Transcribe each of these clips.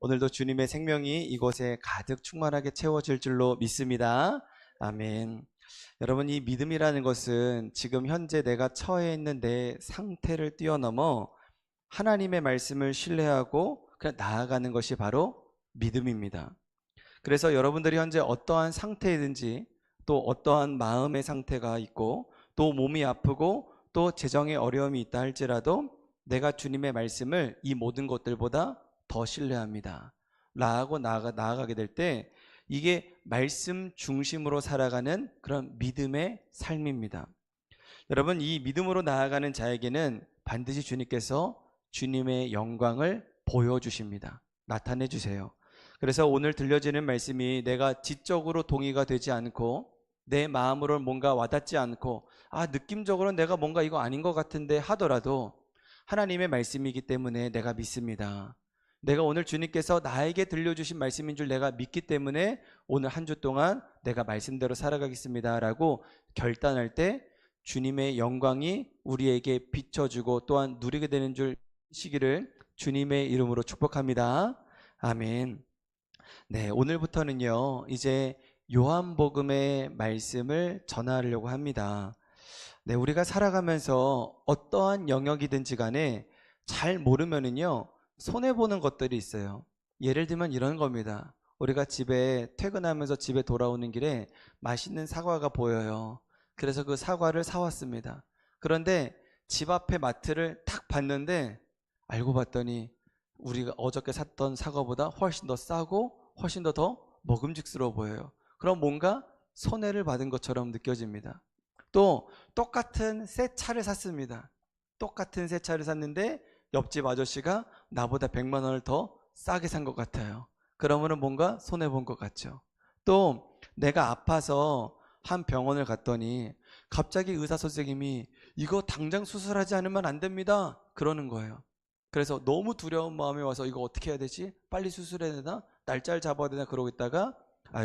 오늘도 주님의 생명이 이곳에 가득 충만하게 채워질 줄로 믿습니다. 아멘. 여러분, 이 믿음이라는 것은 지금 현재 내가 처해 있는 내 상태를 뛰어넘어 하나님의 말씀을 신뢰하고 그냥 나아가는 것이 바로 믿음입니다. 그래서 여러분들이 현재 어떠한 상태이든지, 또 어떠한 마음의 상태가 있고, 또 몸이 아프고 또 재정에 어려움이 있다 할지라도 내가 주님의 말씀을 이 모든 것들보다 더 신뢰합니다 라고 나아가게 될 때, 이게 말씀 중심으로 살아가는 그런 믿음의 삶입니다. 여러분, 이 믿음으로 나아가는 자에게는 반드시 주님께서 주님의 영광을 보여주십니다. 나타내 주세요. 그래서 오늘 들려지는 말씀이 내가 지적으로 동의가 되지 않고 내 마음으로 뭔가 와닿지 않고 느낌적으로 내가 뭔가 이거 아닌 것 같은데 하더라도 하나님의 말씀이기 때문에 내가 믿습니다. 내가 오늘 주님께서 나에게 들려주신 말씀인 줄 내가 믿기 때문에 오늘 한 주 동안 내가 말씀대로 살아가겠습니다 라고 결단할 때 주님의 영광이 우리에게 비춰주고 또한 누리게 되는 줄 시기를 주님의 이름으로 축복합니다. 아멘. 네, 오늘부터는요 이제 요한복음의 말씀을 전하려고 합니다. 네, 우리가 살아가면서 어떠한 영역이든지 간에 잘 모르면은요 손해보는 것들이 있어요. 예를 들면 이런 겁니다. 우리가 집에 퇴근하면서 집에 돌아오는 길에 맛있는 사과가 보여요. 그래서 그 사과를 사왔습니다. 그런데 집 앞에 마트를 탁 봤는데 알고 봤더니 우리가 어저께 샀던 사과보다 훨씬 더 싸고 훨씬 더 먹음직스러워 보여요. 그럼 뭔가 손해를 받은 것처럼 느껴집니다. 또 똑같은 새 차를 샀습니다. 똑같은 새 차를 샀는데 옆집 아저씨가 나보다 100만 원을 더 싸게 산 것 같아요. 그러면 뭔가 손해본 것 같죠. 또 내가 아파서 한 병원을 갔더니 갑자기 의사 선생님이 이거 당장 수술하지 않으면 안 됩니다 그러는 거예요. 그래서 너무 두려운 마음이 와서 이거 어떻게 해야 되지? 빨리 수술해야 되나? 날짜를 잡아야 되나? 그러고 있다가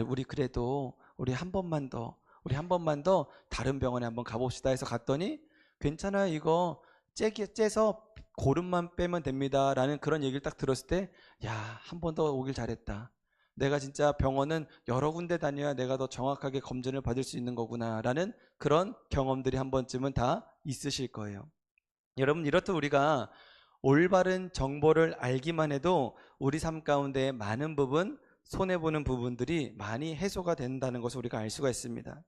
우리 그래도 우리 한 번만 더 다른 병원에 한번 가봅시다 해서 갔더니 괜찮아요, 이거 째서 고름만 빼면 됩니다 라는 그런 얘기를 딱 들었을 때 한 번 더 오길 잘했다. 내가 진짜 병원은 여러 군데 다녀야 내가 더 정확하게 검진을 받을 수 있는 거구나 라는 그런 경험들이 한 번쯤은 다 있으실 거예요. 여러분, 이렇듯 우리가 올바른 정보를 알기만 해도 우리 삶 가운데 많은 부분, 손해보는 부분들이 많이 해소가 된다는 것을 우리가 알 수가 있습니다.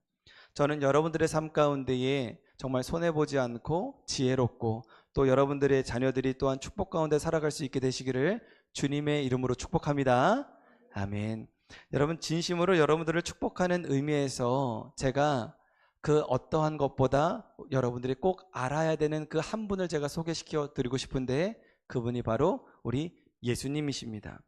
저는 여러분들의 삶 가운데에 정말 손해보지 않고 지혜롭고 또 여러분들의 자녀들이 또한 축복 가운데 살아갈 수 있게 되시기를 주님의 이름으로 축복합니다. 아멘. 여러분, 진심으로 여러분들을 축복하는 의미에서 제가 그 어떠한 것보다 여러분들이 꼭 알아야 되는 그 한 분을 제가 소개시켜 드리고 싶은데 그분이 바로 우리 예수님이십니다.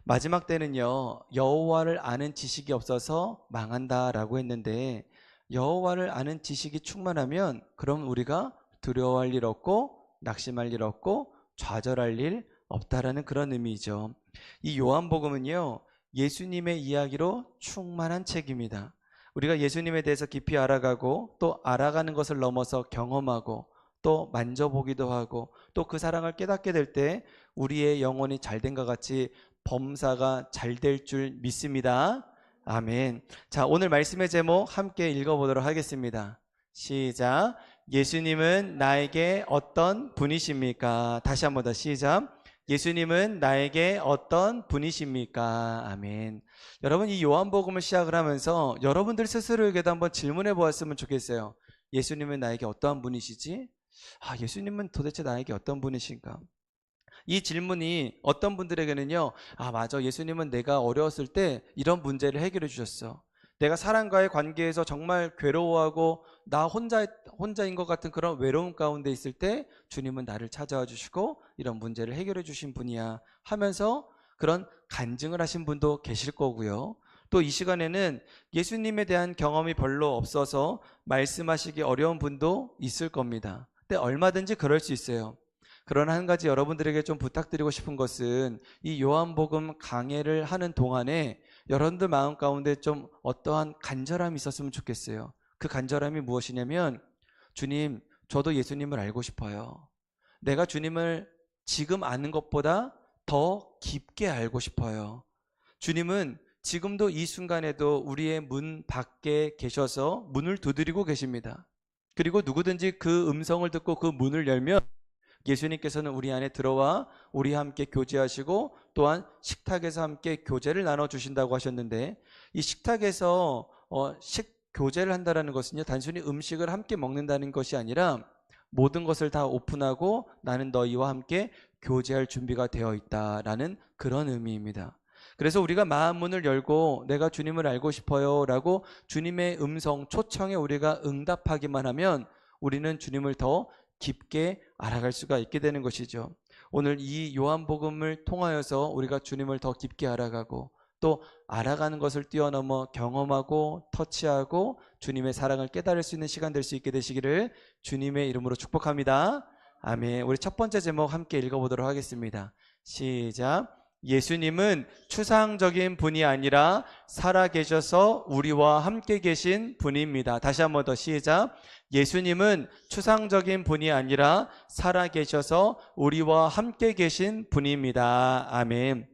마지막 때는요 여호와를 아는 지식이 없어서 망한다라고 했는데, 여호와를 아는 지식이 충만하면 그럼 우리가 두려워할 일 없고 낙심할 일 없고 좌절할 일 없다라는 그런 의미죠. 이 요한복음은요 예수님의 이야기로 충만한 책입니다. 우리가 예수님에 대해서 깊이 알아가고 또 알아가는 것을 넘어서 경험하고 또 만져보기도 하고 또 그 사랑을 깨닫게 될 때 우리의 영혼이 잘된 것 같이 범사가 잘 될 줄 믿습니다. 아멘. 자, 오늘 말씀의 제목 함께 읽어보도록 하겠습니다. 시작. 예수님은 나에게 어떤 분이십니까? 다시 한번 더 시작. 예수님은 나에게 어떤 분이십니까? 아멘. 여러분, 이 요한복음을 시작을 하면서 여러분들 스스로에게도 한번 질문해 보았으면 좋겠어요. 예수님은 나에게 어떠한 분이시지? 예수님은 도대체 나에게 어떤 분이신가? 이 질문이 어떤 분들에게는요 맞아, 예수님은 내가 어려웠을 때 이런 문제를 해결해 주셨어. 내가 사람과의 관계에서 정말 괴로워하고 나 혼자인 것 같은 그런 외로움 가운데 있을 때 주님은 나를 찾아와 주시고 이런 문제를 해결해 주신 분이야 하면서 그런 간증을 하신 분도 계실 거고요. 또 이 시간에는 예수님에 대한 경험이 별로 없어서 말씀하시기 어려운 분도 있을 겁니다. 근데 얼마든지 그럴 수 있어요. 그러나 한 가지 여러분들에게 좀 부탁드리고 싶은 것은 이 요한복음 강해를 하는 동안에 여러분들 마음 가운데 좀 어떠한 간절함이 있었으면 좋겠어요. 그 간절함이 무엇이냐면, 주님, 저도 예수님을 알고 싶어요. 내가 주님을 지금 아는 것보다 더 깊게 알고 싶어요. 주님은 지금도 이 순간에도 우리의 문 밖에 계셔서 문을 두드리고 계십니다. 그리고 누구든지 그 음성을 듣고 그 문을 열면 예수님께서는 우리 안에 들어와 우리와 함께 교제하시고 또한 식탁에서 함께 교제를 나눠주신다고 하셨는데, 이 식탁에서 교제를 한다는 것은요, 단순히 음식을 함께 먹는다는 것이 아니라 모든 것을 다 오픈하고 나는 너희와 함께 교제할 준비가 되어 있다라는 그런 의미입니다. 그래서 우리가 마음 문을 열고 내가 주님을 알고 싶어요 라고 주님의 음성 초청에 우리가 응답하기만 하면 우리는 주님을 더 깊게 알아갈 수가 있게 되는 것이죠. 오늘 이 요한복음을 통하여서 우리가 주님을 더 깊게 알아가고 또 알아가는 것을 뛰어넘어 경험하고 터치하고 주님의 사랑을 깨달을 수 있는 시간 될 수 있게 되시기를 주님의 이름으로 축복합니다. 아멘. 우리 첫 번째 제목 함께 읽어보도록 하겠습니다. 시작. 예수님은 추상적인 분이 아니라 살아계셔서 우리와 함께 계신 분입니다. 다시 한 번 더 시작. 예수님은 추상적인 분이 아니라 살아계셔서 우리와 함께 계신 분입니다. 아멘.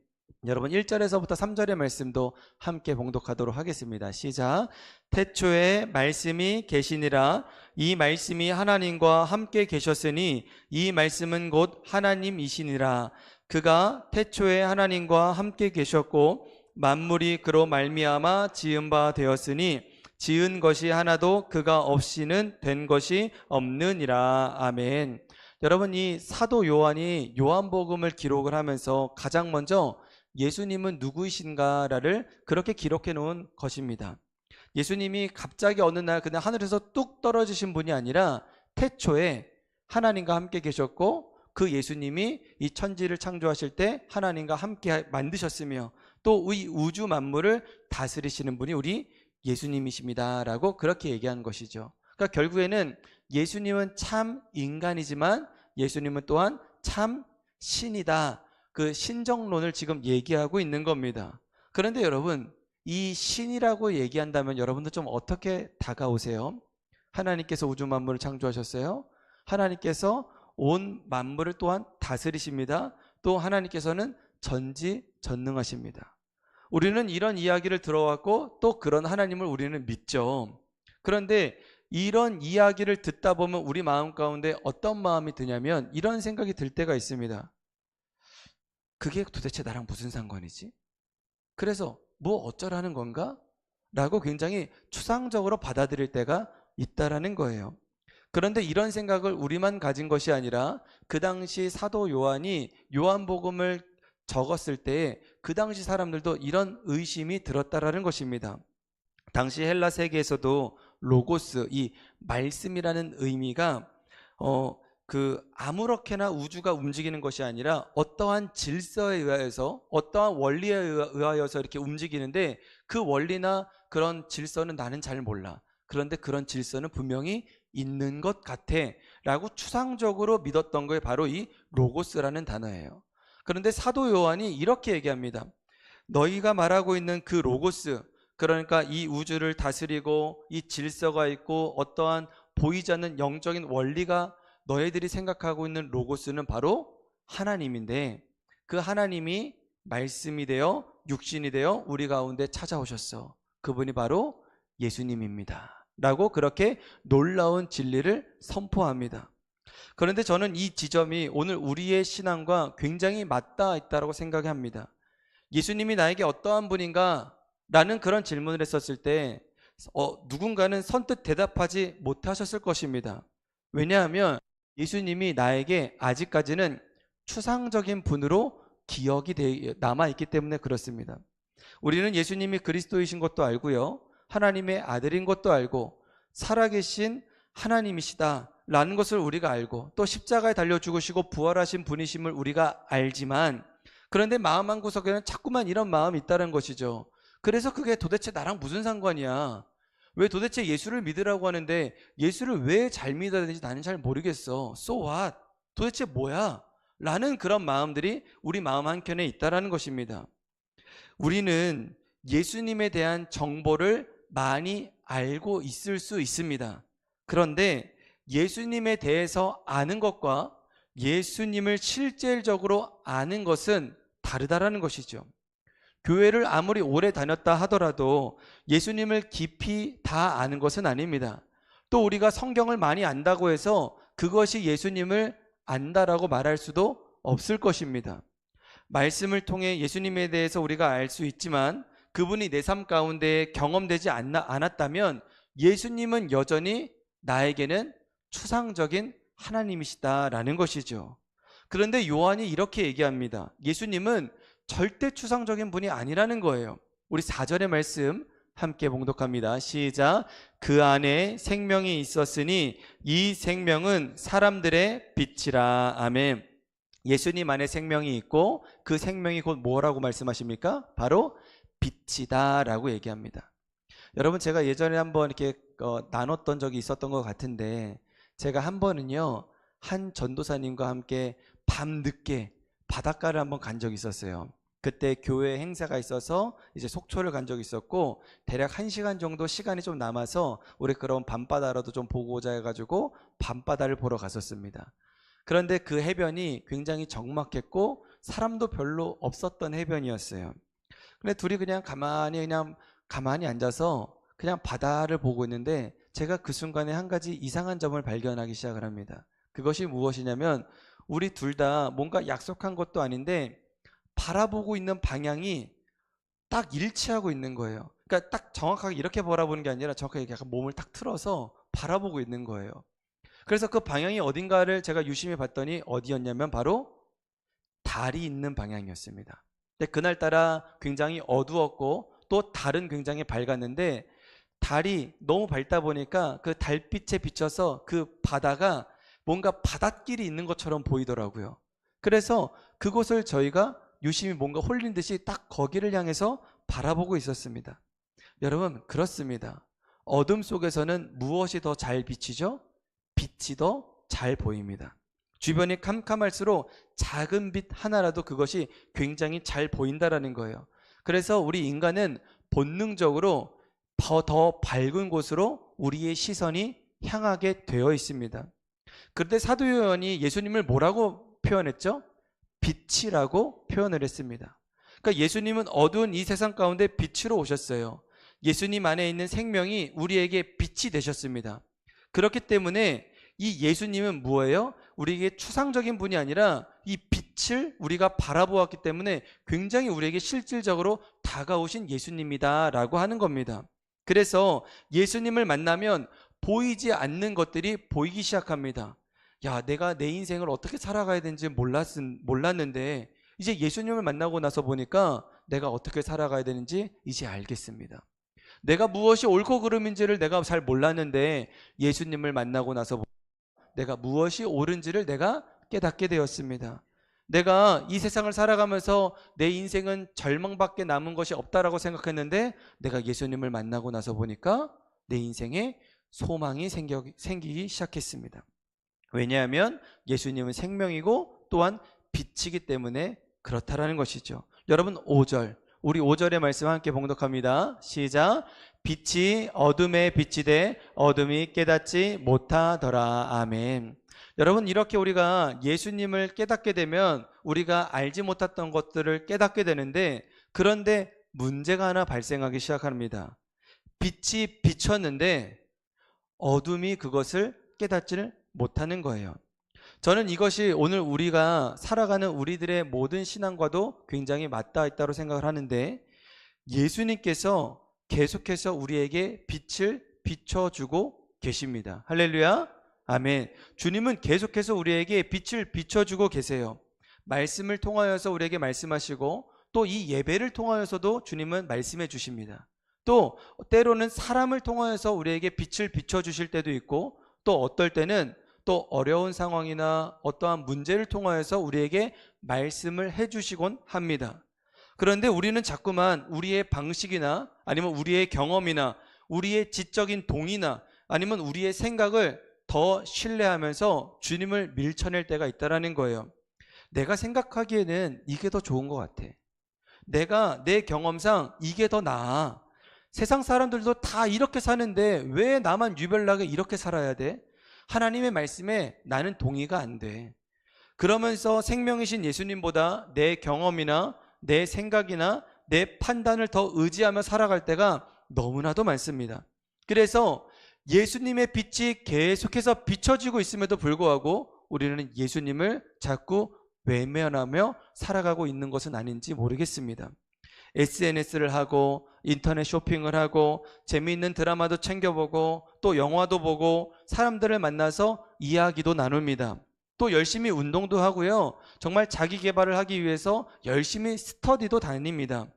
여러분 1절에서부터 3절의 말씀도 함께 봉독하도록 하겠습니다. 시작. 태초에 말씀이 계시니라. 이 말씀이 하나님과 함께 계셨으니 이 말씀은 곧 하나님이시니라. 그가 태초에 하나님과 함께 계셨고 만물이 그로 말미암아 지은 바 되었으니 지은 것이 하나도 그가 없이는 된 것이 없느니라. 아멘. 여러분, 이 사도 요한이 요한복음을 기록을 하면서 가장 먼저 예수님은 누구이신가를 그렇게 기록해 놓은 것입니다. 예수님이 갑자기 어느 날 그냥 하늘에서 뚝 떨어지신 분이 아니라 태초에 하나님과 함께 계셨고 그 예수님이 이 천지를 창조하실 때 하나님과 함께 만드셨으며 또 이 우주 만물을 다스리시는 분이 우리 예수님이십니다 라고 그렇게 얘기하는 것이죠. 그러니까 결국에는 예수님은 참 인간이지만 예수님은 또한 참 신이다. 그 신정론을 지금 얘기하고 있는 겁니다. 그런데 여러분, 이 신이라고 얘기한다면 여러분들 좀 어떻게 다가오세요? 하나님께서 우주 만물을 창조하셨어요. 하나님께서 온 만물을 또한 다스리십니다. 또 하나님께서는 전지전능하십니다. 우리는 이런 이야기를 들어왔고 또 그런 하나님을 우리는 믿죠. 그런데 이런 이야기를 듣다 보면 우리 마음 가운데 어떤 마음이 드냐면 이런 생각이 들 때가 있습니다. 그게 도대체 나랑 무슨 상관이지? 그래서 뭐 어쩌라는 건가? 라고 굉장히 추상적으로 받아들일 때가 있다라는 거예요. 그런데 이런 생각을 우리만 가진 것이 아니라 그 당시 사도 요한이 요한복음을 적었을 때 그 당시 사람들도 이런 의심이 들었다라는 것입니다. 당시 헬라 세계에서도 로고스, 이 말씀이라는 의미가 아무렇게나 우주가 움직이는 것이 아니라 어떠한 질서에 의하여서 어떠한 원리에 의하여서 이렇게 움직이는데 그 원리나 그런 질서는 나는 잘 몰라. 그런데 그런 질서는 분명히 있는 것 같아 라고 추상적으로 믿었던 게 바로 이 로고스라는 단어예요. 그런데 사도 요한이 이렇게 얘기합니다. 너희가 말하고 있는 그 로고스, 그러니까 이 우주를 다스리고 이 질서가 있고 어떠한 보이지 않는 영적인 원리가 너희들이 생각하고 있는 로고스는 바로 하나님인데 그 하나님이 말씀이 되어 육신이 되어 우리 가운데 찾아오셨어. 그분이 바로 예수님입니다 라고 그렇게 놀라운 진리를 선포합니다. 그런데 저는 이 지점이 오늘 우리의 신앙과 굉장히 맞닿아 있다고 생각합니다. 예수님이 나에게 어떠한 분인가? 라는 그런 질문을 했었을 때 누군가는 선뜻 대답하지 못하셨을 것입니다. 왜냐하면 예수님이 나에게 아직까지는 추상적인 분으로 기억이 남아있기 때문에 그렇습니다. 우리는 예수님이 그리스도이신 것도 알고요. 하나님의 아들인 것도 알고 살아계신 하나님이시다 라는 것을 우리가 알고 또 십자가에 달려 죽으시고 부활하신 분이심을 우리가 알지만 그런데 마음 한구석에는 자꾸만 이런 마음이 있다는 것이죠. 그래서 그게 도대체 나랑 무슨 상관이야? 왜 도대체 예수를 믿으라고 하는데 예수를 왜 잘 믿어야 되는지 나는 잘 모르겠어. So what? 도대체 뭐야? 라는 그런 마음들이 우리 마음 한켠에 있다는 것입니다. 우리는 예수님에 대한 정보를 많이 알고 있을 수 있습니다. 그런데 예수님에 대해서 아는 것과 예수님을 실질적으로 아는 것은 다르다라는 것이죠. 교회를 아무리 오래 다녔다 하더라도 예수님을 깊이 다 아는 것은 아닙니다. 또 우리가 성경을 많이 안다고 해서 그것이 예수님을 안다라고 말할 수도 없을 것입니다. 말씀을 통해 예수님에 대해서 우리가 알 수 있지만 그분이 내 삶 가운데 경험되지 않았다면 예수님은 여전히 나에게는 추상적인 하나님이시다라는 것이죠. 그런데 요한이 이렇게 얘기합니다. 예수님은 절대 추상적인 분이 아니라는 거예요. 우리 4절의 말씀 함께 봉독합니다. 시작. 그 안에 생명이 있었으니 이 생명은 사람들의 빛이라. 아멘. 예수님 안에 생명이 있고 그 생명이 곧 뭐라고 말씀하십니까? 바로 빛이다 라고 얘기합니다. 여러분, 제가 예전에 한번 이렇게 나눴던 적이 있었던 것 같은데, 제가 한 번은요 한 전도사님과 함께 밤늦게 바닷가를 한번 간 적이 있었어요. 그때 교회 행사가 있어서 이제 속초를 간 적이 있었고, 대략 1시간 정도 시간이 좀 남아서 우리 그런 밤바다라도 좀 보고자 해가지고 밤바다를 보러 갔었습니다. 그런데 그 해변이 굉장히 적막했고 사람도 별로 없었던 해변이었어요. 근데 둘이 그냥 가만히 앉아서 그냥 바다를 보고 있는데, 제가 그 순간에 한 가지 이상한 점을 발견하기 시작을 합니다. 그것이 무엇이냐면, 우리 둘 다 뭔가 약속한 것도 아닌데 바라보고 있는 방향이 딱 일치하고 있는 거예요. 그러니까 딱 정확하게 이렇게 바라보는 게 아니라 정확하게 약간 몸을 딱 틀어서 바라보고 있는 거예요. 그래서 그 방향이 어딘가를 제가 유심히 봤더니 어디였냐면 바로 달이 있는 방향이었습니다. 근데 그날따라 굉장히 어두웠고 또 달은 굉장히 밝았는데, 달이 너무 밝다 보니까 그 달빛에 비춰서 그 바다가 뭔가 바닷길이 있는 것처럼 보이더라고요. 그래서 그곳을 저희가 유심히 뭔가 홀린 듯이 딱 거기를 향해서 바라보고 있었습니다. 여러분, 그렇습니다. 어둠 속에서는 무엇이 더 잘 비치죠? 빛이 더 잘 보입니다. 주변이 캄캄할수록 작은 빛 하나라도 그것이 굉장히 잘 보인다라는 거예요. 그래서 우리 인간은 본능적으로 더 밝은 곳으로 우리의 시선이 향하게 되어 있습니다. 그런데 사도 요한이 예수님을 뭐라고 표현했죠? 빛이라고 표현을 했습니다. 그러니까 예수님은 어두운 이 세상 가운데 빛으로 오셨어요. 예수님 안에 있는 생명이 우리에게 빛이 되셨습니다. 그렇기 때문에 이 예수님은 뭐예요? 우리에게 추상적인 분이 아니라 이 빛을 우리가 바라보았기 때문에 굉장히 우리에게 실질적으로 다가오신 예수님이다 라고 하는 겁니다. 그래서 예수님을 만나면 보이지 않는 것들이 보이기 시작합니다. 야, 내가 내 인생을 어떻게 살아가야 되는지 몰랐는데 이제 예수님을 만나고 나서 보니까 내가 어떻게 살아가야 되는지 이제 알겠습니다. 내가 무엇이 옳고 그름인지를 내가 잘 몰랐는데 예수님을 만나고 나서 내가 무엇이 옳은지를 내가 깨닫게 되었습니다. 내가 이 세상을 살아가면서 내 인생은 절망밖에 남은 것이 없다라고 생각했는데, 내가 예수님을 만나고 나서 보니까 내 인생에 소망이 생기기 시작했습니다. 왜냐하면 예수님은 생명이고 또한 빛이기 때문에 그렇다라는 것이죠. 여러분, 5절, 우리 5절의 말씀 함께 봉독합니다. 시작. 빛이 어둠에 빛이 돼 어둠이 깨닫지 못하더라. 아멘. 여러분, 이렇게 우리가 예수님을 깨닫게 되면 우리가 알지 못했던 것들을 깨닫게 되는데, 그런데 문제가 하나 발생하기 시작합니다. 빛이 비쳤는데 어둠이 그것을 깨닫지를 못하는 거예요. 저는 이것이 오늘 우리가 살아가는 우리들의 모든 신앙과도 굉장히 맞닿아 있다고 생각을 하는데, 예수님께서 계속해서 우리에게 빛을 비춰주고 계십니다. 할렐루야, 아멘. 주님은 계속해서 우리에게 빛을 비춰주고 계세요. 말씀을 통하여서 우리에게 말씀하시고, 또 이 예배를 통하여서도 주님은 말씀해 주십니다. 또 때로는 사람을 통하여서 우리에게 빛을 비춰주실 때도 있고, 또 어떨 때는 또 어려운 상황이나 어떠한 문제를 통하여서 우리에게 말씀을 해주시곤 합니다. 그런데 우리는 자꾸만 우리의 방식이나 아니면 우리의 경험이나 우리의 지적인 동의나 아니면 우리의 생각을 더 신뢰하면서 주님을 밀쳐낼 때가 있다는 거예요. 내가 생각하기에는 이게 더 좋은 것 같아. 내가 내 경험상 이게 더 나아. 세상 사람들도 다 이렇게 사는데 왜 나만 유별나게 이렇게 살아야 돼? 하나님의 말씀에 나는 동의가 안 돼. 그러면서 생명이신 예수님보다 내 경험이나 내 생각이나 내 판단을 더 의지하며 살아갈 때가 너무나도 많습니다. 그래서 예수님의 빛이 계속해서 비춰지고 있음에도 불구하고 우리는 예수님을 자꾸 외면하며 살아가고 있는 것은 아닌지 모르겠습니다. SNS를 하고 인터넷 쇼핑을 하고 재미있는 드라마도 챙겨보고 또 영화도 보고 사람들을 만나서 이야기도 나눕니다. 또 열심히 운동도 하고요. 정말 자기 개발을 하기 위해서 열심히 스터디도 다닙니다.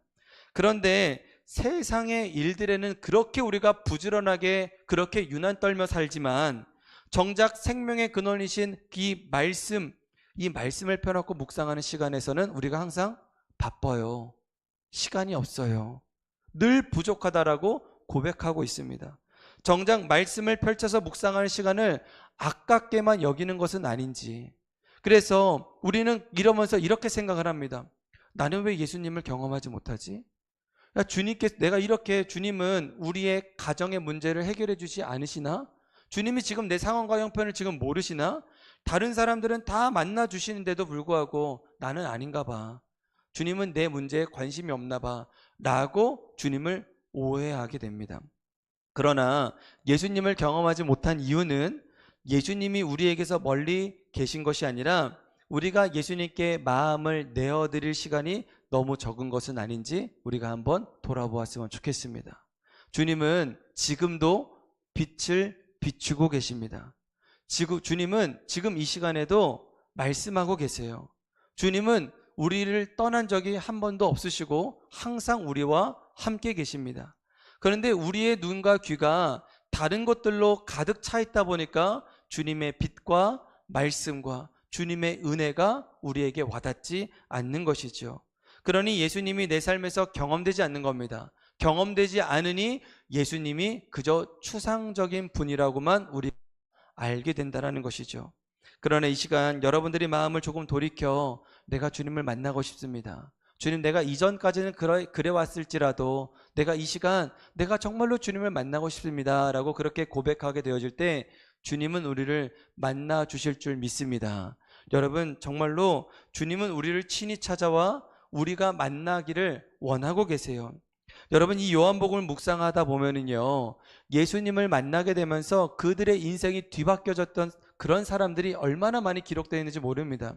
그런데 세상의 일들에는 그렇게 우리가 부지런하게 그렇게 유난 떨며 살지만 정작 생명의 근원이신 이 말씀을 펴놓고 묵상하는 시간에서는 우리가 항상 바빠요. 시간이 없어요. 늘 부족하다라고 고백하고 있습니다. 정작 말씀을 펼쳐서 묵상하는 시간을 아깝게만 여기는 것은 아닌지. 그래서 우리는 이러면서 이렇게 생각을 합니다. 나는 왜 예수님을 경험하지 못하지? 내가 이렇게 주님은 우리의 가정의 문제를 해결해 주지 않으시나? 주님이 지금 내 상황과 형편을 지금 모르시나? 다른 사람들은 다 만나 주시는데도 불구하고 나는 아닌가 봐. 주님은 내 문제에 관심이 없나 봐. 라고 주님을 오해하게 됩니다. 그러나 예수님을 경험하지 못한 이유는 예수님이 우리에게서 멀리 계신 것이 아니라 우리가 예수님께 마음을 내어드릴 시간이 너무 적은 것은 아닌지 우리가 한번 돌아보았으면 좋겠습니다. 주님은 지금도 빛을 비추고 계십니다. 주님은 지금 이 시간에도 말씀하고 계세요. 주님은 우리를 떠난 적이 한 번도 없으시고 항상 우리와 함께 계십니다. 그런데 우리의 눈과 귀가 다른 것들로 가득 차 있다 보니까 주님의 빛과 말씀과 주님의 은혜가 우리에게 와닿지 않는 것이죠. 그러니 예수님이 내 삶에서 경험되지 않는 겁니다. 경험되지 않으니 예수님이 그저 추상적인 분이라고만 우리 알게 된다는 것이죠. 그러나 이 시간 여러분들이 마음을 조금 돌이켜 내가 주님을 만나고 싶습니다. 주님, 내가 이전까지는 그래 왔을지라도 내가 이 시간 내가 정말로 주님을 만나고 싶습니다 라고 그렇게 고백하게 되어질 때 주님은 우리를 만나 주실 줄 믿습니다. 여러분, 정말로 주님은 우리를 친히 찾아와 우리가 만나기를 원하고 계세요. 여러분, 이 요한복음을 묵상하다 보면은요, 예수님을 만나게 되면서 그들의 인생이 뒤바뀌어졌던 그런 사람들이 얼마나 많이 기록되어 있는지 모릅니다.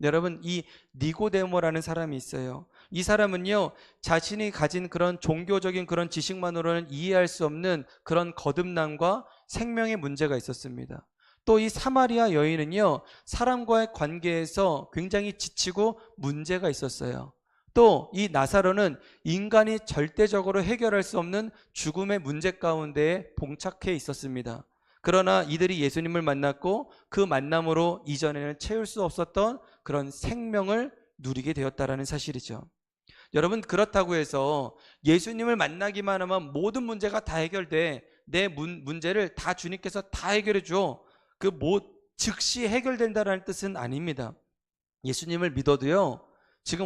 여러분, 이 니고데모라는 사람이 있어요. 이 사람은요, 자신이 가진 그런 종교적인 그런 지식만으로는 이해할 수 없는 그런 거듭남과 생명의 문제가 있었습니다. 또 이 사마리아 여인은요, 사람과의 관계에서 굉장히 지치고 문제가 있었어요. 또 이 나사로는 인간이 절대적으로 해결할 수 없는 죽음의 문제 가운데에 봉착해 있었습니다. 그러나 이들이 예수님을 만났고 그 만남으로 이전에는 채울 수 없었던 그런 생명을 누리게 되었다는 사실이죠. 여러분, 그렇다고 해서 예수님을 만나기만 하면 모든 문제가 다 해결돼. 내 문제를 다 주님께서 다 해결해 줘. 즉시 해결된다는 뜻은 아닙니다. 예수님을 믿어도요,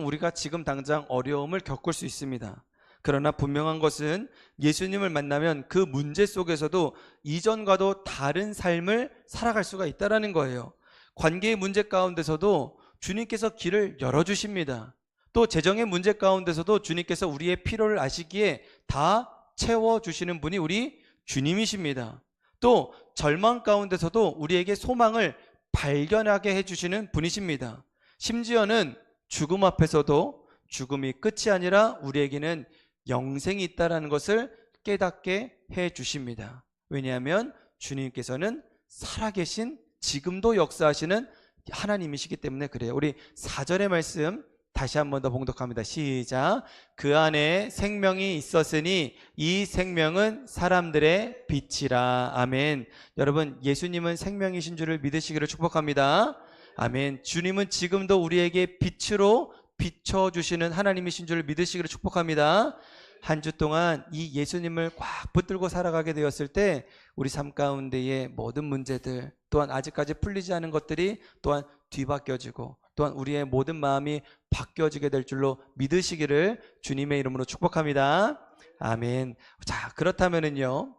우리가 지금 당장 어려움을 겪을 수 있습니다. 그러나 분명한 것은 예수님을 만나면 그 문제 속에서도 이전과도 다른 삶을 살아갈 수가 있다는 거예요. 관계의 문제 가운데서도 주님께서 길을 열어주십니다. 또 재정의 문제 가운데서도 주님께서 우리의 필요를 아시기에 다 채워주시는 분이 우리 주님이십니다. 또 절망 가운데서도 우리에게 소망을 발견하게 해주시는 분이십니다. 심지어는 죽음 앞에서도 죽음이 끝이 아니라 우리에게는 영생이 있다는 것을 깨닫게 해주십니다. 왜냐하면 주님께서는 살아계신, 지금도 역사하시는 하나님이시기 때문에 그래요. 우리 4절의 말씀 다시 한 번 더 봉독합니다. 시작. 그 안에 생명이 있었으니 이 생명은 사람들의 빛이라. 아멘. 여러분, 예수님은 생명이신 줄을 믿으시기를 축복합니다. 아멘. 주님은 지금도 우리에게 빛으로 비춰주시는 하나님이신 줄을 믿으시기를 축복합니다. 한 주 동안 이 예수님을 꽉 붙들고 살아가게 되었을 때 우리 삶 가운데의 모든 문제들, 또한 아직까지 풀리지 않은 것들이 또한 뒤바뀌어지고 또한 우리의 모든 마음이 바뀌어지게 될 줄로 믿으시기를 주님의 이름으로 축복합니다. 아멘. 자, 그렇다면은요,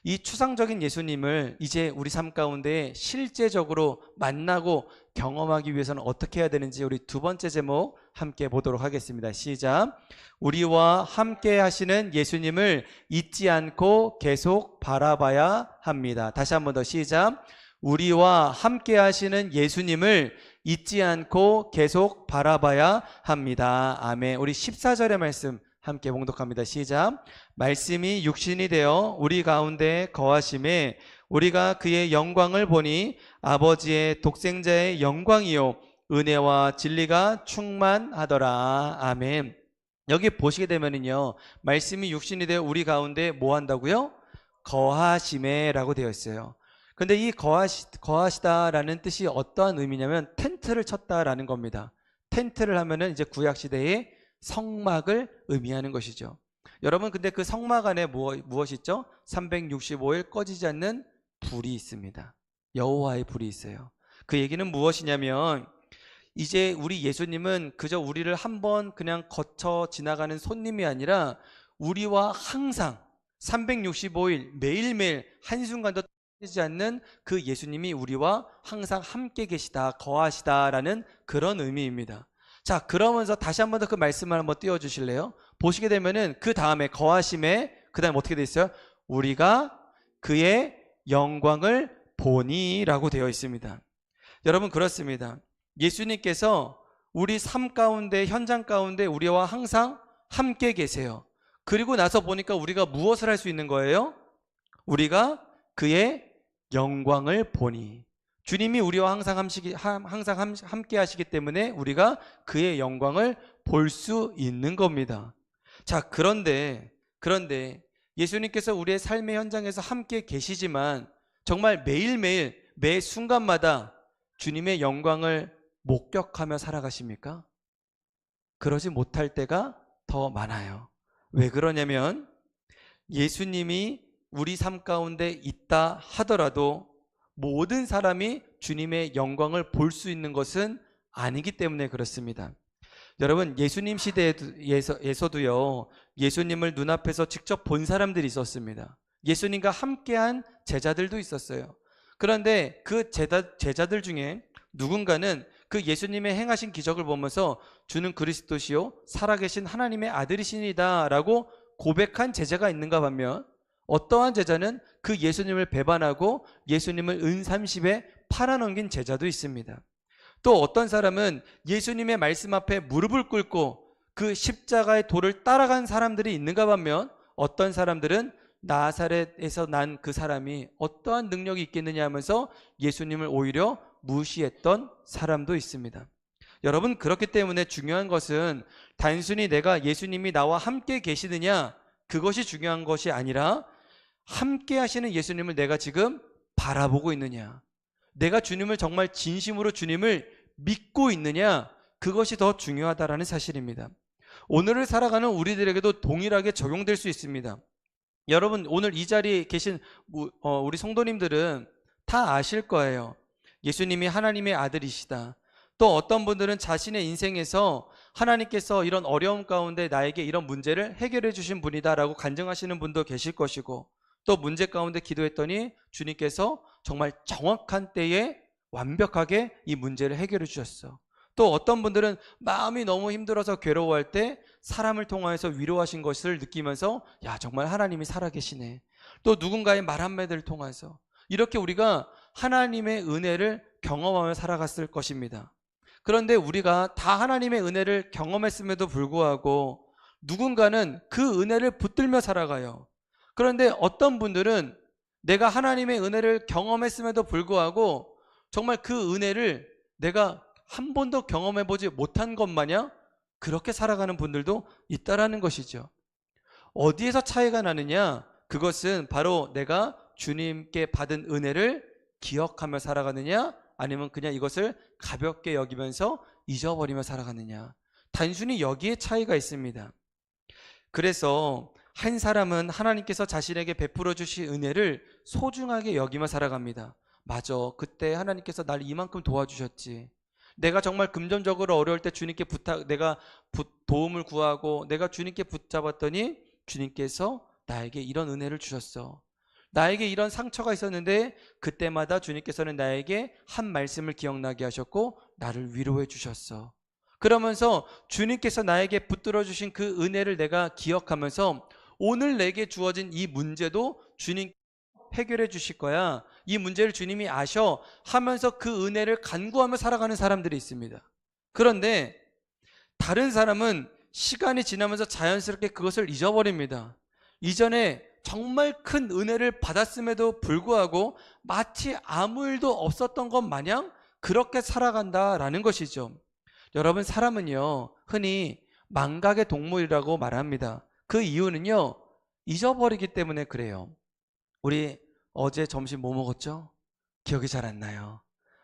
이 추상적인 예수님을 이제 우리 삶 가운데 실제적으로 만나고 경험하기 위해서는 어떻게 해야 되는지 우리 두 번째 제목 함께 보도록 하겠습니다. 시작. 우리와 함께 하시는 예수님을 잊지 않고 계속 바라봐야 합니다. 다시 한 번 더 시작. 우리와 함께 하시는 예수님을 잊지 않고 계속 바라봐야 합니다. 아멘. 우리 14절의 말씀 함께 봉독합니다. 시작. 말씀이 육신이 되어 우리 가운데 거하심에 우리가 그의 영광을 보니 아버지의 독생자의 영광이요 은혜와 진리가 충만하더라. 아멘. 여기 보시게 되면은요, 말씀이 육신이 되어 우리 가운데 뭐 한다고요? 거하심에 라고 되어 있어요. 근데 이 거하시다라는 뜻이 어떠한 의미냐면 텐트를 쳤다라는 겁니다. 텐트를 하면은 이제 구약시대에 성막을 의미하는 것이죠. 여러분, 근데 그 성막 안에 무엇이 있죠? 365일 꺼지지 않는 불이 있습니다. 여호와의 불이 있어요. 그 얘기는 무엇이냐면 이제 우리 예수님은 그저 우리를 한번 그냥 거쳐 지나가는 손님이 아니라 우리와 항상 365일 매일매일 한순간도 꺼지지 않는 그 예수님이 우리와 항상 함께 계시다, 거하시다라는 그런 의미입니다. 자, 그러면서 다시 한 번 더 그 말씀을 한번 띄워주실래요? 보시게 되면은 그 다음에 거하심에 그 다음에 어떻게 돼 있어요? 우리가 그의 영광을 보니 라고 되어 있습니다. 여러분, 그렇습니다. 예수님께서 우리 삶 가운데, 현장 가운데 우리와 항상 함께 계세요. 그리고 나서 보니까 우리가 무엇을 할 수 있는 거예요? 우리가 그의 영광을 보니. 주님이 우리와 항상 함께 하시기 때문에 우리가 그의 영광을 볼 수 있는 겁니다. 자, 그런데 예수님께서 우리의 삶의 현장에서 함께 계시지만 정말 매일매일 매 순간마다 주님의 영광을 목격하며 살아가십니까? 그러지 못할 때가 더 많아요. 왜 그러냐면 예수님이 우리 삶 가운데 있다 하더라도 모든 사람이 주님의 영광을 볼 수 있는 것은 아니기 때문에 그렇습니다. 여러분, 예수님 시대에서도요, 예수님을 눈앞에서 직접 본 사람들이 있었습니다. 예수님과 함께한 제자들도 있었어요. 그런데 그 제자들 중에 누군가는 그 예수님의 행하신 기적을 보면서 주는 그리스도시요 살아계신 하나님의 아들이시니다 라고 고백한 제자가 있는가 반면 어떠한 제자는 그 예수님을 배반하고 예수님을 은30에 팔아넘긴 제자도 있습니다. 또 어떤 사람은 예수님의 말씀 앞에 무릎을 꿇고 그 십자가의 도를 따라간 사람들이 있는가 반면 어떤 사람들은 나사렛에서 난 그 사람이 어떠한 능력이 있겠느냐 하면서 예수님을 오히려 무시했던 사람도 있습니다. 여러분, 그렇기 때문에 중요한 것은 단순히 내가 예수님이 나와 함께 계시느냐 그것이 중요한 것이 아니라 함께 하시는 예수님을 내가 지금 바라보고 있느냐, 내가 주님을 정말 진심으로 주님을 믿고 있느냐, 그것이 더 중요하다라는 사실입니다. 오늘을 살아가는 우리들에게도 동일하게 적용될 수 있습니다. 여러분, 오늘 이 자리에 계신 우리 성도님들은 다 아실 거예요. 예수님이 하나님의 아들이시다. 또 어떤 분들은 자신의 인생에서 하나님께서 이런 어려움 가운데 나에게 이런 문제를 해결해 주신 분이다라고 간증하시는 분도 계실 것이고, 또 문제 가운데 기도했더니 주님께서 정말 정확한 때에 완벽하게 이 문제를 해결해 주셨어. 또 어떤 분들은 마음이 너무 힘들어서 괴로워할 때 사람을 통하여서 위로하신 것을 느끼면서 야, 정말 하나님이 살아계시네. 또 누군가의 말 한마디를 통해서 이렇게 우리가 하나님의 은혜를 경험하며 살아갔을 것입니다. 그런데 우리가 다 하나님의 은혜를 경험했음에도 불구하고 누군가는 그 은혜를 붙들며 살아가요. 그런데 어떤 분들은 내가 하나님의 은혜를 경험했음에도 불구하고 정말 그 은혜를 내가 한 번도 경험해보지 못한 것 마냥 그렇게 살아가는 분들도 있다라는 것이죠. 어디에서 차이가 나느냐? 그것은 바로 내가 주님께 받은 은혜를 기억하며 살아가느냐, 아니면 그냥 이것을 가볍게 여기면서 잊어버리며 살아가느냐, 단순히 여기에 차이가 있습니다. 그래서 한 사람은 하나님께서 자신에게 베풀어 주신 은혜를 소중하게 여기며 살아갑니다. 맞아, 그때 하나님께서 날 이만큼 도와주셨지. 내가 정말 금전적으로 어려울 때 주님께 내가 도움을 구하고 내가 주님께 붙잡았더니 주님께서 나에게 이런 은혜를 주셨어. 나에게 이런 상처가 있었는데 그때마다 주님께서는 나에게 한 말씀을 기억나게 하셨고 나를 위로해 주셨어. 그러면서 주님께서 나에게 붙들어 주신 그 은혜를 내가 기억하면서 오늘 내게 주어진 이 문제도 주님 해결해 주실 거야. 이 문제를 주님이 아셔 하면서 그 은혜를 간구하며 살아가는 사람들이 있습니다. 그런데 다른 사람은 시간이 지나면서 자연스럽게 그것을 잊어버립니다. 이전에 정말 큰 은혜를 받았음에도 불구하고 마치 아무 일도 없었던 것 마냥 그렇게 살아간다라는 것이죠. 여러분, 사람은요, 흔히 망각의 동물이라고 말합니다. 그 이유는요, 잊어버리기 때문에 그래요. 우리 어제 점심 뭐 먹었죠? 기억이 잘 안 나요.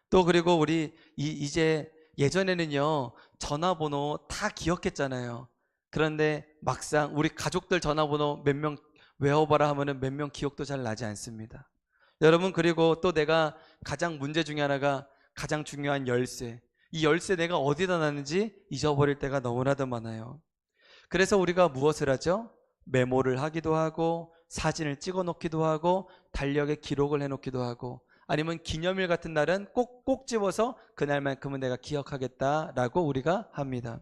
또 그리고 우리 이제 예전에는요, 전화번호 다 기억했잖아요. 그런데 막상 우리 가족들 전화번호 몇 명 외워봐라 하면은 몇 명 기억도 잘 나지 않습니다. 여러분, 그리고 또 내가 가장 문제 중에 하나가 가장 중요한 열쇠. 이 열쇠 내가 어디다 놨는지 잊어버릴 때가 너무나도 많아요. 그래서 우리가 무엇을 하죠? 메모를 하기도 하고 사진을 찍어 놓기도 하고 달력에 기록을 해 놓기도 하고 아니면 기념일 같은 날은 꼭 집어서 그날만큼은 내가 기억하겠다라고 우리가 합니다.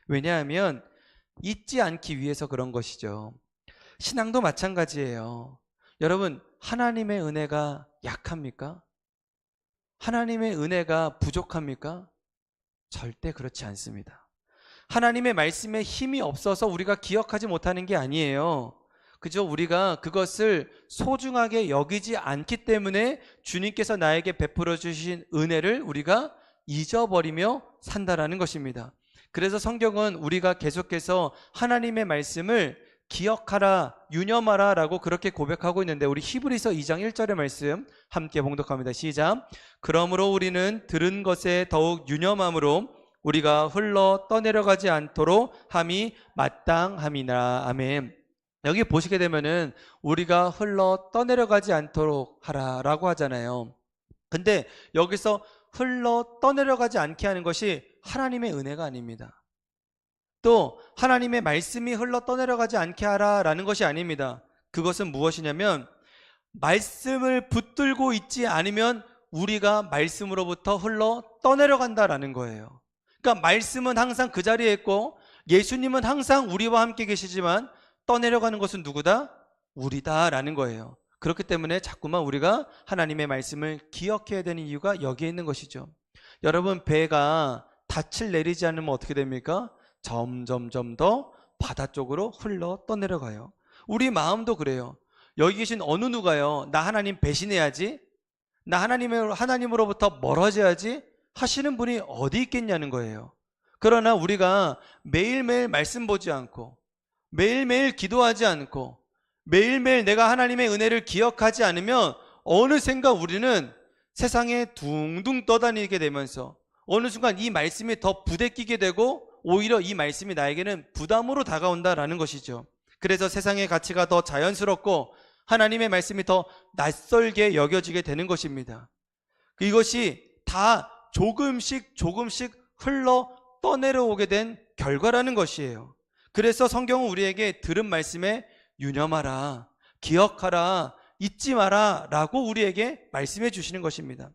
왜냐하면 잊지 않기 위해서 그런 것이죠. 신앙도 마찬가지예요. 여러분, 하나님의 은혜가 약합니까? 하나님의 은혜가 부족합니까? 절대 그렇지 않습니다. 하나님의 말씀에 힘이 없어서 우리가 기억하지 못하는 게 아니에요. 그저 우리가 그것을 소중하게 여기지 않기 때문에 주님께서 나에게 베풀어 주신 은혜를 우리가 잊어버리며 산다라는 것입니다. 그래서 성경은 우리가 계속해서 하나님의 말씀을 기억하라, 유념하라 라고 그렇게 고백하고 있는데 우리 히브리서 2장 1절의 말씀 함께 봉독합니다. 시작. 그러므로 우리는 들은 것에 더욱 유념함으로 우리가 흘러 떠내려가지 않도록 함이 마땅함이나. 아멘. 여기 보시게 되면은 우리가 흘러 떠내려가지 않도록 하라라고 하잖아요. 근데 여기서 흘러 떠내려가지 않게 하는 것이 하나님의 은혜가 아닙니다. 또 하나님의 말씀이 흘러 떠내려가지 않게 하라라는 것이 아닙니다. 그것은 무엇이냐면 말씀을 붙들고 있지 않으면 우리가 말씀으로부터 흘러 떠내려간다라는 거예요. 그러니까 말씀은 항상 그 자리에 있고 예수님은 항상 우리와 함께 계시지만 떠내려가는 것은 누구다? 우리다라는 거예요. 그렇기 때문에 자꾸만 우리가 하나님의 말씀을 기억해야 되는 이유가 여기에 있는 것이죠. 여러분, 배가 닻을 내리지 않으면 어떻게 됩니까? 점점점 더 바다 쪽으로 흘러 떠내려가요. 우리 마음도 그래요. 여기 계신 어느 누가요, 나 하나님 배신해야지, 나 하나님으로부터 멀어져야지 하시는 분이 어디 있겠냐는 거예요. 그러나 우리가 매일매일 말씀 보지 않고 매일매일 기도하지 않고 매일매일 내가 하나님의 은혜를 기억하지 않으면 어느샌가 우리는 세상에 둥둥 떠다니게 되면서 어느 순간 이 말씀이 더 부대끼게 되고 오히려 이 말씀이 나에게는 부담으로 다가온다라는 것이죠. 그래서 세상의 가치가 더 자연스럽고 하나님의 말씀이 더 낯설게 여겨지게 되는 것입니다. 이것이 다 조금씩 흘러 떠내려오게 된 결과라는 것이에요. 그래서 성경은 우리에게 들은 말씀에 유념하라, 기억하라, 잊지 마라 라고 우리에게 말씀해 주시는 것입니다.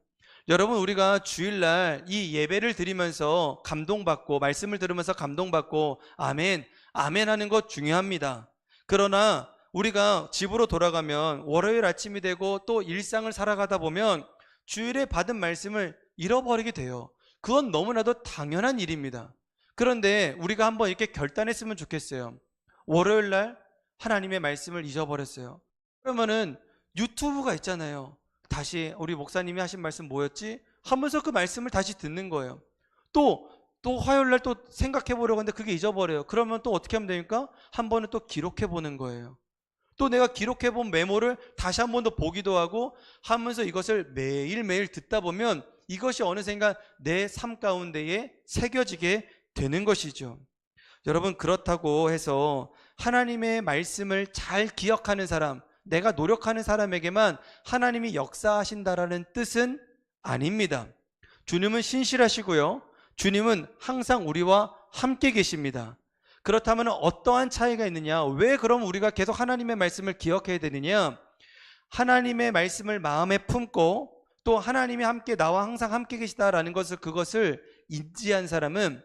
여러분, 우리가 주일날 이 예배를 드리면서 감동받고 말씀을 들으면서 감동받고 아멘, 아멘 하는 것 중요합니다. 그러나 우리가 집으로 돌아가면 월요일 아침이 되고 또 일상을 살아가다 보면 주일에 받은 말씀을 잃어버리게 돼요. 그건 너무나도 당연한 일입니다. 그런데 우리가 한번 이렇게 결단했으면 좋겠어요. 월요일날 하나님의 말씀을 잊어버렸어요. 그러면은 유튜브가 있잖아요. 다시 우리 목사님이 하신 말씀 뭐였지? 하면서 그 말씀을 다시 듣는 거예요. 또 화요일날 또 생각해 보려고 하는데 그게 잊어버려요. 그러면 또 어떻게 하면 됩니까? 한 번은 또 기록해 보는 거예요. 또 내가 기록해 본 메모를 다시 한 번 더 보기도 하고 하면서 이것을 매일매일 듣다 보면 이것이 어느샌가 내 삶 가운데에 새겨지게 되는 것이죠. 여러분, 그렇다고 해서 하나님의 말씀을 잘 기억하는 사람, 내가 노력하는 사람에게만 하나님이 역사하신다라는 뜻은 아닙니다. 주님은 신실하시고요, 주님은 항상 우리와 함께 계십니다. 그렇다면 어떠한 차이가 있느냐? 왜 그럼 우리가 계속 하나님의 말씀을 기억해야 되느냐? 하나님의 말씀을 마음에 품고 또 하나님이 함께 나와 항상 함께 계시다라는 것을 그것을 인지한 사람은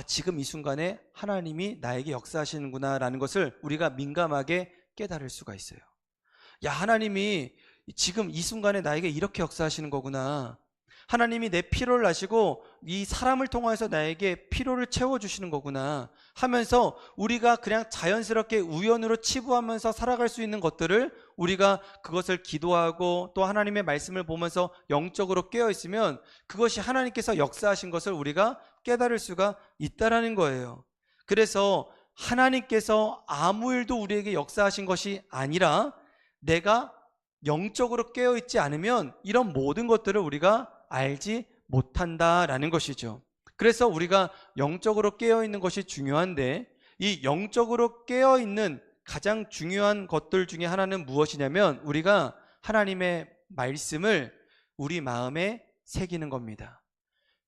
지금 이 순간에 하나님이 나에게 역사하시는구나 라는 것을 우리가 민감하게 깨달을 수가 있어요. 하나님이 지금 이 순간에 나에게 이렇게 역사하시는 거구나. 하나님이 내 피로를 아시고 이 사람을 통해서 나에게 피로를 채워주시는 거구나 하면서 우리가 그냥 자연스럽게 우연으로 치부하면서 살아갈 수 있는 것들을 우리가 그것을 기도하고 또 하나님의 말씀을 보면서 영적으로 깨어있으면 그것이 하나님께서 역사하신 것을 우리가 깨달을 수가 있다라는 거예요. 그래서 하나님께서 아무 일도 우리에게 역사하신 것이 아니라 내가 영적으로 깨어있지 않으면 이런 모든 것들을 우리가 알지 못한다라는 것이죠. 그래서 우리가 영적으로 깨어있는 것이 중요한데 이 영적으로 깨어있는 가장 중요한 것들 중에 하나는 무엇이냐면 우리가 하나님의 말씀을 우리 마음에 새기는 겁니다.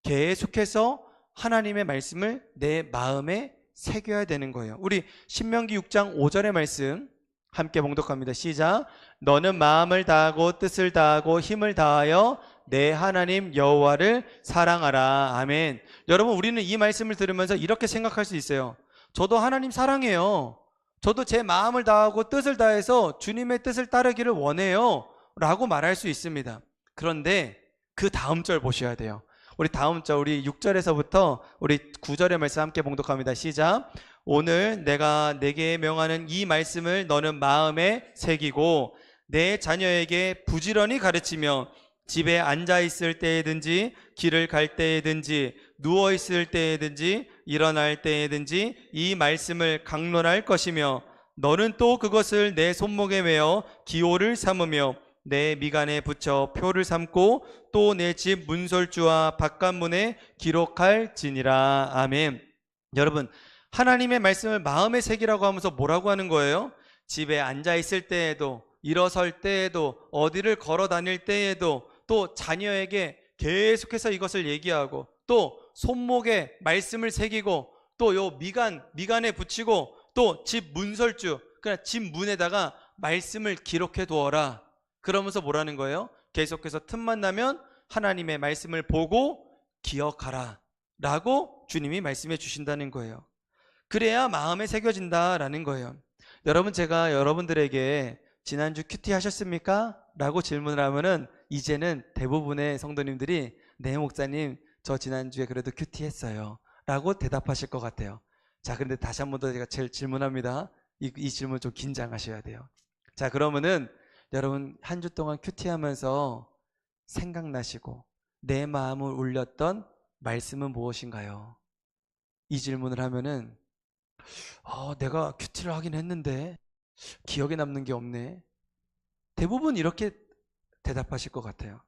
계속해서 하나님의 말씀을 내 마음에 새겨야 되는 거예요. 우리 신명기 6장 5절의 말씀 함께 봉독합니다. 시작. 너는 마음을 다하고 뜻을 다하고 힘을 다하여 내 하나님 여호와를 사랑하라. 아멘. 여러분, 우리는 이 말씀을 들으면서 이렇게 생각할 수 있어요. 저도 하나님 사랑해요. 저도 제 마음을 다하고 뜻을 다해서 주님의 뜻을 따르기를 원해요 라고 말할 수 있습니다. 그런데 그 다음 절 보셔야 돼요. 우리 다음 절, 우리 6절에서부터 우리 9절의 말씀 함께 봉독합니다. 시작. 오늘 내가 내게 명하는 이 말씀을 너는 마음에 새기고 내 자녀에게 부지런히 가르치며 집에 앉아 있을 때에든지 길을 갈 때에든지 누워 있을 때에든지 일어날 때에든지 이 말씀을 강론할 것이며 너는 또 그것을 내 손목에 메어 기호를 삼으며 내 미간에 붙여 표를 삼고 또 내 집 문설주와 바깥문에 기록할지니라. 아멘. 여러분, 하나님의 말씀을 마음에 새기라고 하면서 뭐라고 하는 거예요? 집에 앉아 있을 때에도 일어설 때에도 어디를 걸어 다닐 때에도 또 자녀에게 계속해서 이것을 얘기하고 또 손목에 말씀을 새기고 또 요 미간에 붙이고 또 집 문설주, 그러니까 집 문에다가 말씀을 기록해 두어라. 그러면서 뭐라는 거예요? 계속해서 틈만 나면 하나님의 말씀을 보고 기억하라 라고 주님이 말씀해 주신다는 거예요. 그래야 마음에 새겨진다라는 거예요. 여러분, 제가 여러분들에게 지난주 큐티 하셨습니까? 라고 질문을 하면은 이제는 대부분의 성도님들이 네 목사님 저 지난주에 그래도 큐티 했어요 라고 대답하실 것 같아요. 자, 그런데 다시 한 번 더 제가 질문합니다. 이 질문 좀 긴장하셔야 돼요. 자, 그러면은 여러분 한 주 동안 큐티하면서 생각나시고 내 마음을 울렸던 말씀은 무엇인가요? 이 질문을 하면은 내가 큐티를 하긴 했는데 기억에 남는 게 없네. 대부분 이렇게 대답하실 것 같아요.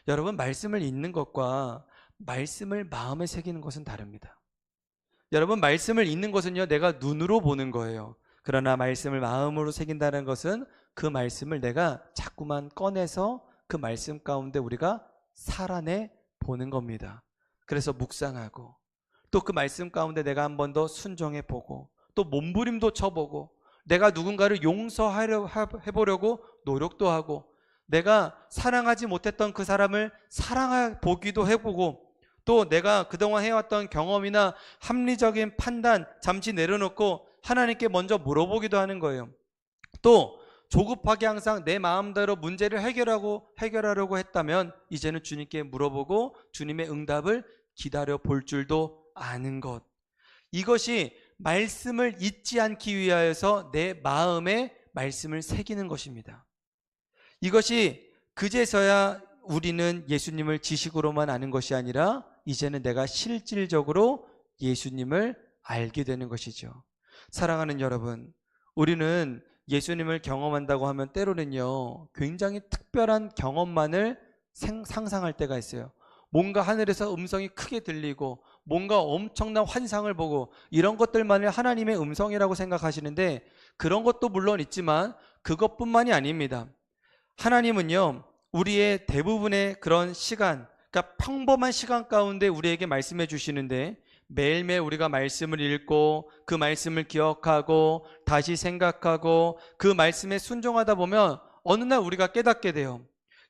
여러분, 말씀을 읽는 것과 말씀을 마음에 새기는 것은 다릅니다. 여러분, 말씀을 읽는 것은요, 내가 눈으로 보는 거예요. 그러나 말씀을 마음으로 새긴다는 것은 그 말씀을 내가 자꾸만 꺼내서 그 말씀 가운데 우리가 살아내 보는 겁니다. 그래서 묵상하고 또 그 말씀 가운데 내가 한 번 더 순종해 보고 또 몸부림도 쳐보고 내가 누군가를 용서하려 해보려고 노력도 하고 내가 사랑하지 못했던 그 사람을 사랑해 보기도 해보고 또 내가 그동안 해왔던 경험이나 합리적인 판단 잠시 내려놓고 하나님께 먼저 물어보기도 하는 거예요. 또 조급하게 항상 내 마음대로 문제를 해결하려고 했다면 이제는 주님께 물어보고 주님의 응답을 기다려 볼 줄도 아는 것. 이것이 말씀을 잊지 않기 위하여서 내 마음에 말씀을 새기는 것입니다. 이것이 그제서야 우리는 예수님을 지식으로만 아는 것이 아니라 이제는 내가 실질적으로 예수님을 알게 되는 것이죠. 사랑하는 여러분, 우리는 예수님을 경험한다고 하면 때로는요 굉장히 특별한 경험만을 상상할 때가 있어요. 뭔가 하늘에서 음성이 크게 들리고 뭔가 엄청난 환상을 보고 이런 것들만을 하나님의 음성이라고 생각하시는데 그런 것도 물론 있지만 그것뿐만이 아닙니다. 하나님은요 우리의 대부분의 그런 시간, 그러니까 평범한 시간 가운데 우리에게 말씀해 주시는데 매일매일 우리가 말씀을 읽고 그 말씀을 기억하고 다시 생각하고 그 말씀에 순종하다 보면 어느 날 우리가 깨닫게 돼요.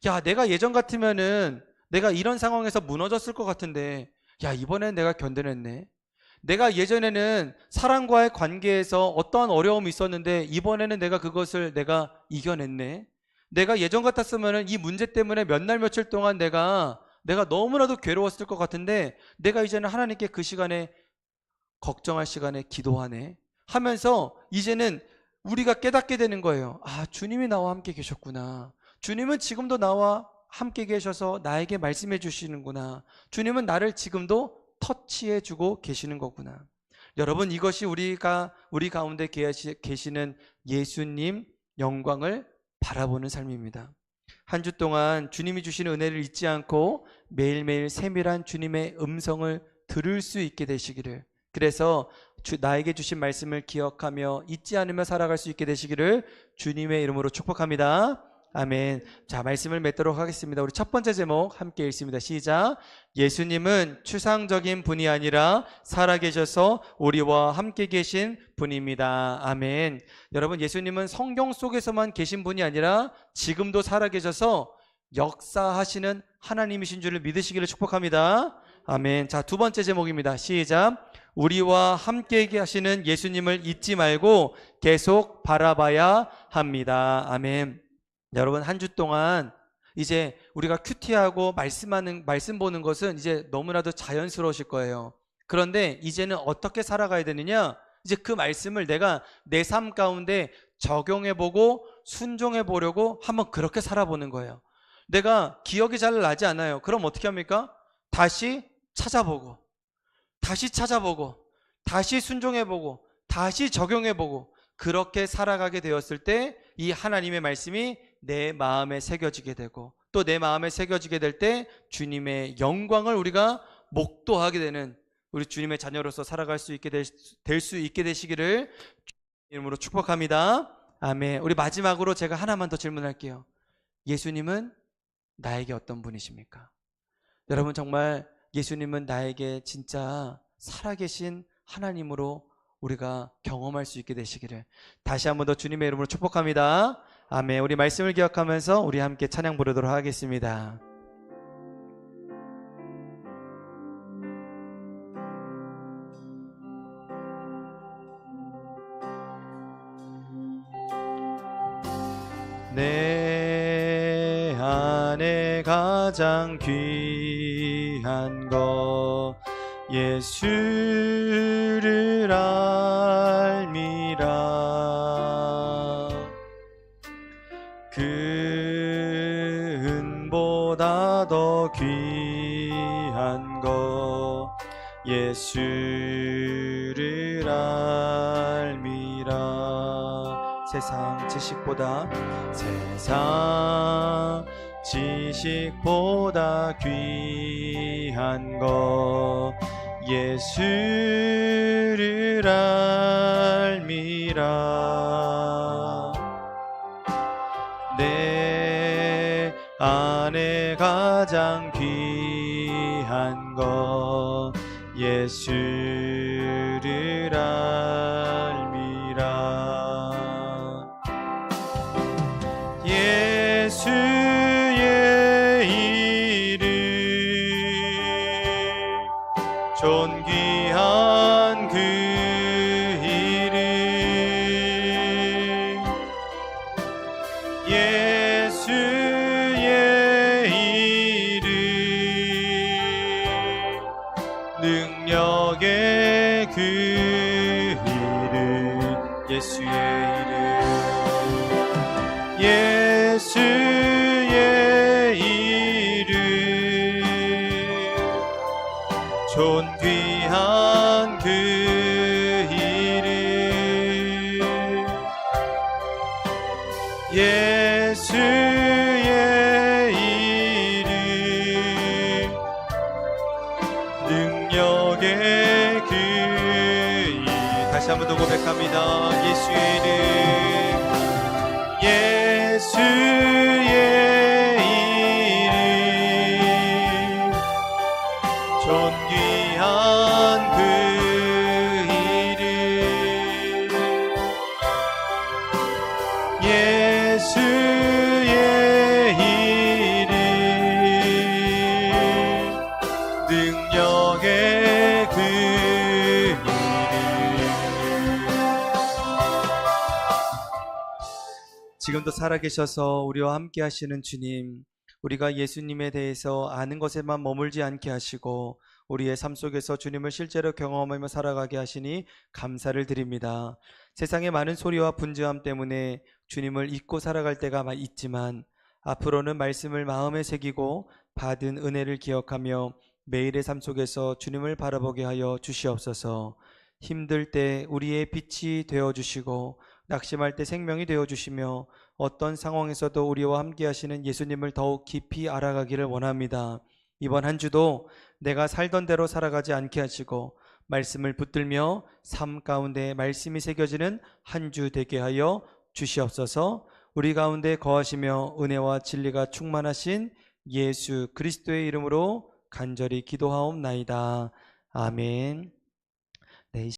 야, 내가 예전 같으면은 내가 이런 상황에서 무너졌을 것 같은데, 야, 이번엔 내가 견뎌냈네. 내가 예전에는 사람과의 관계에서 어떠한 어려움이 있었는데 이번에는 내가 그것을 내가 이겨냈네. 내가 예전 같았으면은 이 문제 때문에 몇 날 며칠 동안 내가 너무나도 괴로웠을 것 같은데 내가 이제는 하나님께 그 시간에 걱정할 시간에 기도하네 하면서 이제는 우리가 깨닫게 되는 거예요. 아, 주님이 나와 함께 계셨구나. 주님은 지금도 나와 함께 계셔서 나에게 말씀해 주시는구나. 주님은 나를 지금도 터치해 주고 계시는 거구나. 여러분, 이것이 우리 가운데 계시는 예수님 영광을 바라보는 삶입니다. 한 주 동안 주님이 주시는 은혜를 잊지 않고 매일매일 세밀한 주님의 음성을 들을 수 있게 되시기를, 그래서 나에게 주신 말씀을 기억하며 잊지 않으며 살아갈 수 있게 되시기를 주님의 이름으로 축복합니다. 아멘. 자, 말씀을 맺도록 하겠습니다. 우리 첫 번째 제목 함께 읽습니다. 시작. 예수님은 추상적인 분이 아니라 살아계셔서 우리와 함께 계신 분입니다. 아멘. 여러분, 예수님은 성경 속에서만 계신 분이 아니라 지금도 살아계셔서 역사하시는 하나님이신 줄을 믿으시기를 축복합니다. 아멘. 자, 두 번째 제목입니다. 시작. 우리와 함께 하시는 예수님을 잊지 말고 계속 바라봐야 합니다. 아멘. 여러분, 한 주 동안 이제 우리가 큐티하고 말씀 보는 것은 이제 너무나도 자연스러우실 거예요. 그런데 이제는 어떻게 살아가야 되느냐? 이제 그 말씀을 내가 내 삶 가운데 적용해보고 순종해보려고 한번 그렇게 살아보는 거예요. 내가 기억이 잘 나지 않아요. 그럼 어떻게 합니까? 다시 찾아보고 다시 순종해보고 다시 적용해보고 그렇게 살아가게 되었을 때 이 하나님의 말씀이 내 마음에 새겨지게 되고 또 내 마음에 새겨지게 될 때 주님의 영광을 우리가 목도하게 되는 우리 주님의 자녀로서 살아갈 수 있게 될 수 있게 되시기를 이름으로 축복합니다. 아멘. 우리 마지막으로 제가 하나만 더 질문할게요. 예수님은 나에게 어떤 분이십니까? 여러분, 정말 예수님은 나에게 진짜 살아계신 하나님으로 우리가 경험할 수 있게 되시기를 다시 한 번 더 주님의 이름으로 축복합니다. 아멘. 우리 말씀을 기억하면서 우리 함께 찬양 부르도록 하겠습니다. 내 안에 가장 귀한 것 예수를 알미라. 그 은보다 더 귀한 것 예수를 알미라. 세상 지식보다 귀한 것 예수를 알미라. 내 안에 가장 귀한 것 예수를 알미라. 예수의 이름 존귀한 그 이름 예수의 이름 능력의 그 이름 예수의 이름 예수의 이름 존귀한 그 이름 예수의 이름 능력의 그 이름 다시 한 번 더 고백합니다. 예수의 이름 예수의 이름 존귀한 그 이름 예수의 지금도 살아계셔서 우리와 함께 하시는 주님, 우리가 예수님에 대해서 아는 것에만 머물지 않게 하시고 우리의 삶 속에서 주님을 실제로 경험하며 살아가게 하시니 감사를 드립니다. 세상의 많은 소리와 분주함 때문에 주님을 잊고 살아갈 때가 있지만 앞으로는 말씀을 마음에 새기고 받은 은혜를 기억하며 매일의 삶 속에서 주님을 바라보게 하여 주시옵소서. 힘들 때 우리의 빛이 되어주시고 낙심할 때 생명이 되어주시며 어떤 상황에서도 우리와 함께 하시는 예수님을 더욱 깊이 알아가기를 원합니다. 이번 한 주도 내가 살던 대로 살아가지 않게 하시고 말씀을 붙들며 삶 가운데 말씀이 새겨지는 한 주 되게 하여 주시옵소서. 우리 가운데 거하시며 은혜와 진리가 충만하신 예수 그리스도의 이름으로 간절히 기도하옵나이다. 아멘.